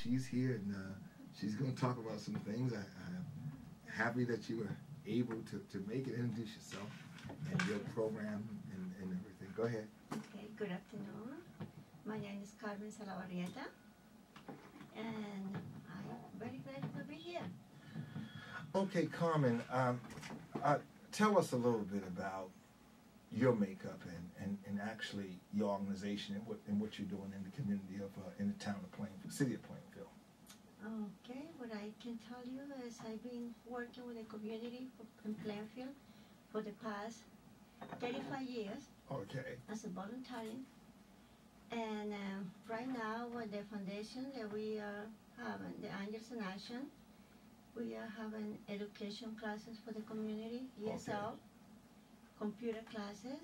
she's here, and she's going to talk about some things. I'm happy that you were able to make it. Introduce yourself and your program and everything. Go ahead. Okay, good afternoon. My name is Carman and I'm very glad to be here. Okay, Carmen, tell us a little bit about your makeup and actually your organization and what you're doing in the community of in the town of Plainfield, city of Plainfield. Okay, what I can tell you is I've been working with the community in Plainfield for the past 35 years. Okay. As a volunteer. And right now with the foundation that we are having, the Angels in Action, we are having education classes for the community, ESL, Okay. computer classes.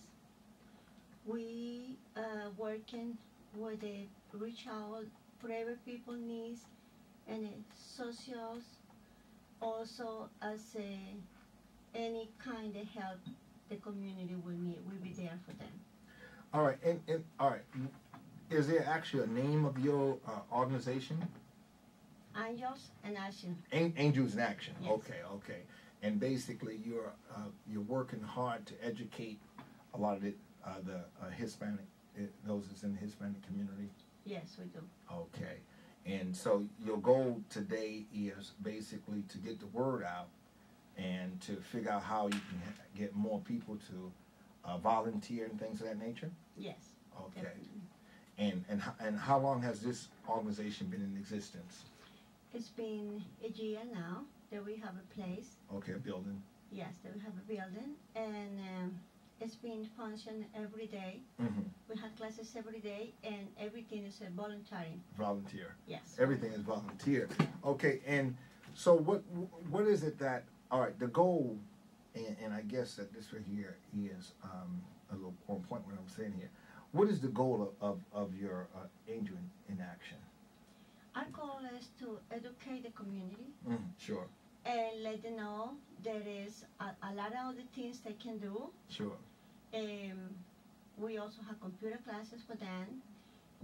We are working with the reach out for every people needs and socials, also as any kind of help the community will need, we'll be there for them. All right, and all right, is there actually a name of your organization? Angels in Action. Angels in Action. Yes. Okay. And basically, you're working hard to educate a lot of the Hispanic, those that's in the Hispanic community. Yes, we do. Okay, and so your goal today is basically to get the word out and to figure out how you can get more people to volunteer and things of that nature? Yes. Okay. Definitely. And how long has this organization been in existence? It's been a year now that we have a place. Okay, a building. Yes, that we have a building, and it's been function every day. Mm-hmm. We have classes every day, and everything is volunteering. Volunteer. Yes. Everything is volunteer. Okay, and so what is it that, all right, the goal, and I guess that this right here is a little on point what I'm saying here. What is the goal of your Angel in Action? Our goal is to educate the community. Sure. And let them know there is a lot of other things they can do. Sure. We also have computer classes for them.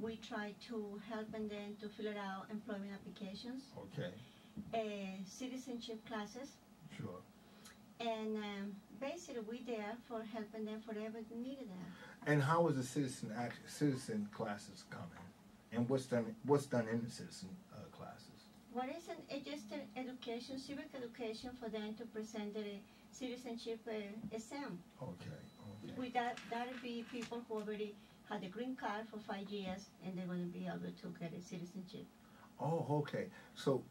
We try to help them to fill out employment applications. Okay. Citizenship classes. Sure. And basically we're there for helping them for whatever they needed them. And how is the citizen classes coming? And what's done in the citizen classes? What is just an education, civic education for them to present the citizenship exam. Okay. With that'll be people who already had the green card for 5 years and they're going to be able to get a citizenship. Oh, okay. So,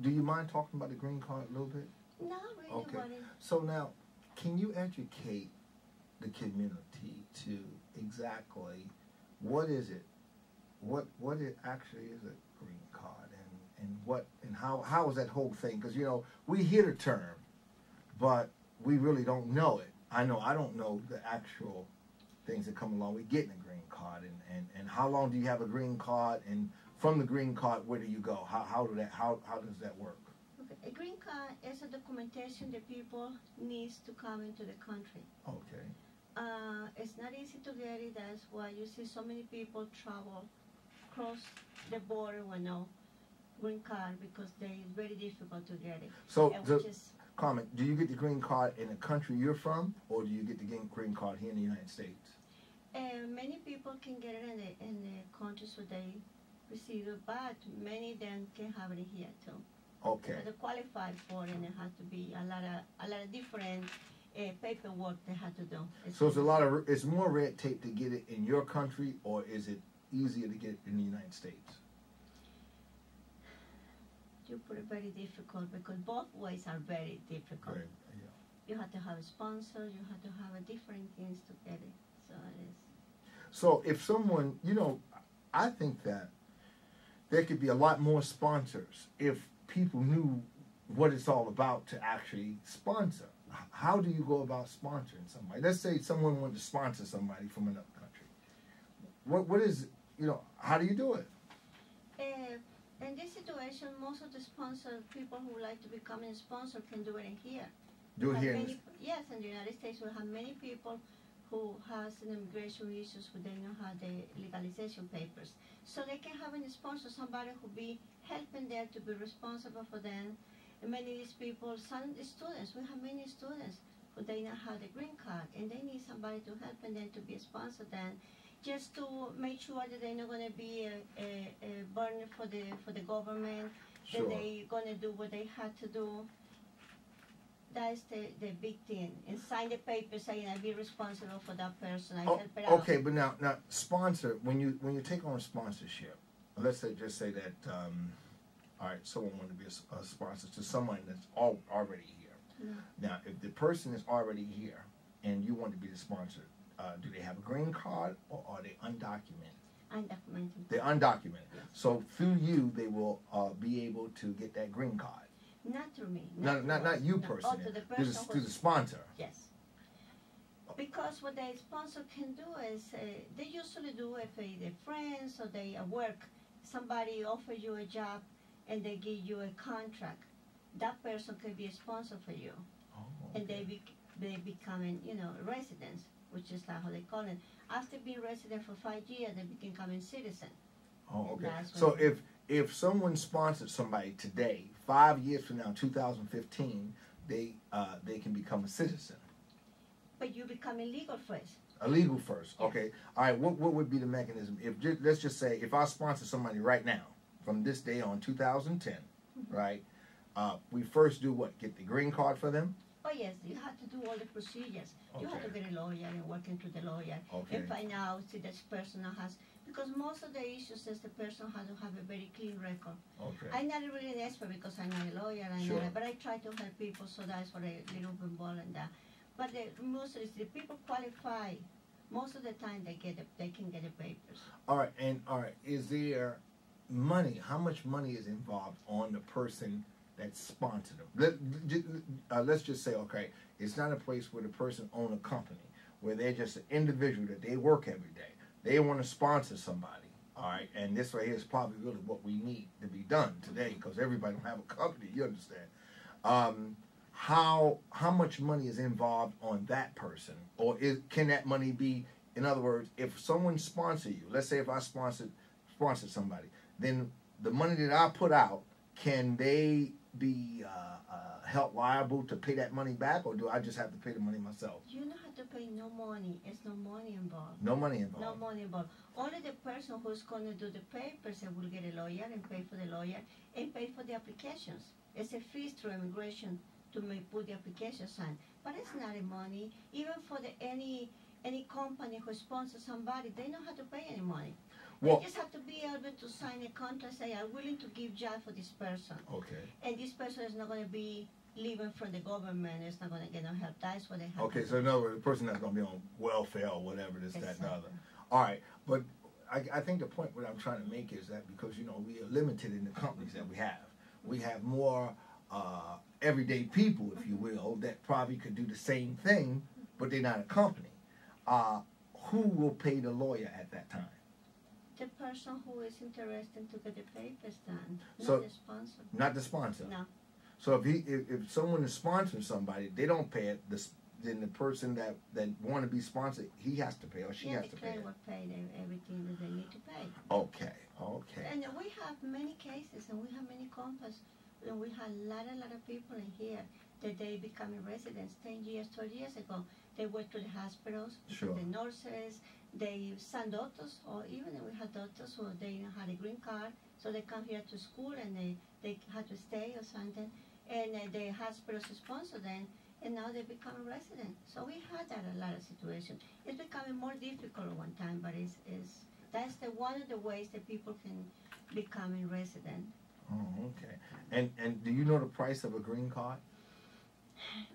do you mind talking about the green card a little bit? No, really. Okay. So now, can you educate the community to exactly what is it? What it actually is a green card, and how is that whole thing? Because we hear the term, but we really don't know it. I don't know the actual things that come along with getting a green card, and how long do you have a green card, and from the green card where do you go? How does that work? Okay. A green card is a documentation that people needs to come into the country. Okay. It's not easy to get it. That's why you see so many people travel across the border with no green card because it's very difficult to get it. So, Carmen, do you get the green card in the country you're from, or do you get the green card here in the United States? Many people can get it in the countries where they receive it, but many of them can have it here too. Okay. But they qualify for it, and it has to be a lot of different paperwork they have to do. So it's more red tape to get it in your country, or is it easier to get it in the United States? You put it very difficult because both ways are very difficult. Right. Yeah. You have to have a sponsor, you have to have different things to get it. So it is. So if someone, I think that there could be a lot more sponsors if people knew what it's all about to actually sponsor. How do you go about sponsoring somebody? Let's say someone wanted to sponsor somebody from another country. What is, how do you do it? In this situation, most of the people who like to become a sponsor can do it in here. Do it here? Yes, in the United States we have many people who has an immigration issues who they don't have the legalization papers. So they can have a sponsor, somebody who be helping helping them to be responsible for them. And many of these people, some students, we have many students who they not have the green card, and they need somebody to help them to be a sponsor them, just to make sure that they're not going to be a burden for the government, Sure. that they're going to do what they had to do. That's the big thing. And sign the paper saying I be responsible for that person. I help it out. Okay, but now sponsor, when you take on sponsorship, let's say just say that all right, someone wanted to be a sponsor to someone that's already here. No. Now, if the person is already here and you want to be the sponsor, do they have a green card or are they undocumented? Undocumented. They're undocumented. Yes. So through you, they will be able to get that green card. Not through me. Not you no. personally. Oh, to the person to the sponsor. Yes. Because what the sponsor can do is, they usually do if they're friends or they at work, somebody offer you a job and they give you a contract. That person can be a sponsor for you. Oh, okay. And they becoming, residents, which is how they call it. After being resident for 5 years, they becoming citizen. Oh, okay. That's So when- if someone sponsored somebody today, 5 years from now, 2015, they can become a citizen. But you become illegal first. Illegal first. Yes. Okay. All right. What would be the mechanism? Let's just say if I sponsor somebody right now, from this day on, 2010, right? We first do what? Get the green card for them. Oh yes, you have to do all the procedures. You have to Okay. get a lawyer and work into the lawyer Okay. and find out if this person has, because most of the issues is the person has to have a very clean record. Okay. I'm not really an expert because I'm not a lawyer, Sure. but I try to help people, so that's what I little bit involved in that. But mostly the people qualify. Most of the time they can get the papers. All right. And all right. Is there money? How much money is involved on the person that sponsored them? Let's just say, okay, it's not a place where the person owns a company, where they're just an individual that they work every day. They want to sponsor somebody, all right? And this right here is probably really what we need to be done today, because everybody don't have a company, you understand? How much money is involved on that person? Or can that money be, in other words, if someone sponsor you, let's say if I sponsor somebody, then the money that I put out, can they be held liable to pay that money back, or do I just have to pay the money myself? You don't have to pay no money. It's no money involved. No money involved. No money involved. Only the person who's going to do the papers will get a lawyer and pay for the lawyer and pay for the applications. It's a fee through immigration to put the applications on. But it's not a money. Even for any company who sponsors somebody, they don't have to pay any money. Well, They just have to be able to sign a contract, say, I'm willing to give job for this person. okay. And this person is not going to be living from the government. It's not going to get no help. That's what they have Okay, to so do. in other words, the person that's going to be on welfare or whatever, this, that, and the other. Exactly. All right, but I think the point what I'm trying to make is that because, we are limited in the companies that we have. We have more everyday people, if you will, that probably could do the same thing, but they're not a company. Who will pay the lawyer at that time? The person who is interested to get the papers done, So- not the sponsor. Not the sponsor. No. So if someone is sponsoring somebody, they don't pay it. Then the person that want to be sponsored, he has to pay or she Yeah, has the to pay client it. will pay everything that they need to pay. Okay. And we have many cases and we have many companies and we have a lot of people in here that they becoming residents 10 years, 12 years ago. They went to the hospitals, Sure. the nurses, some doctors, or even we had doctors who they had a green card, so they come here to school and they had to stay or something, and the hospitals sponsor them, and now they become a resident. So we had that a lot of situations. It's becoming more difficult one time, but that's one of the ways that people can become a resident. Oh, okay. And do you know the price of a green card?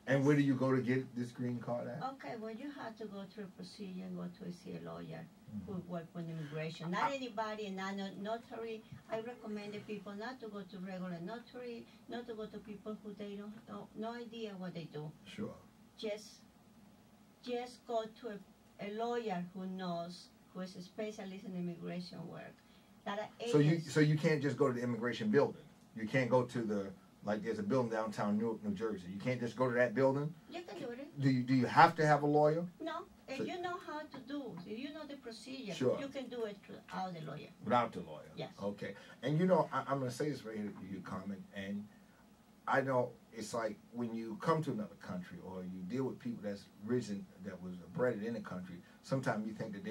And where do you go to get this green card at? Okay, well, you have to go through a procedure and go to see a lawyer who work with immigration. Not anybody, not a notary. I recommend the people not to go to regular notary, not to go to people who they don't know, no idea what they do. Sure. Just go to a lawyer who knows, who is a specialist in immigration work. That are agents. So you can't just go to the immigration building. You can't go to there's a building downtown Newark, New Jersey. You can't just go to that building. You can do it. Do you have to have a lawyer? No, If So- you know how to do, if you know the procedure, Sure. you can do it without the lawyer. Without the lawyer. Yes. Okay. And you know, I'm going to say this right here to you, Carman, and I know it's like when you come to another country or you deal with people that was bred in the country, sometimes you think that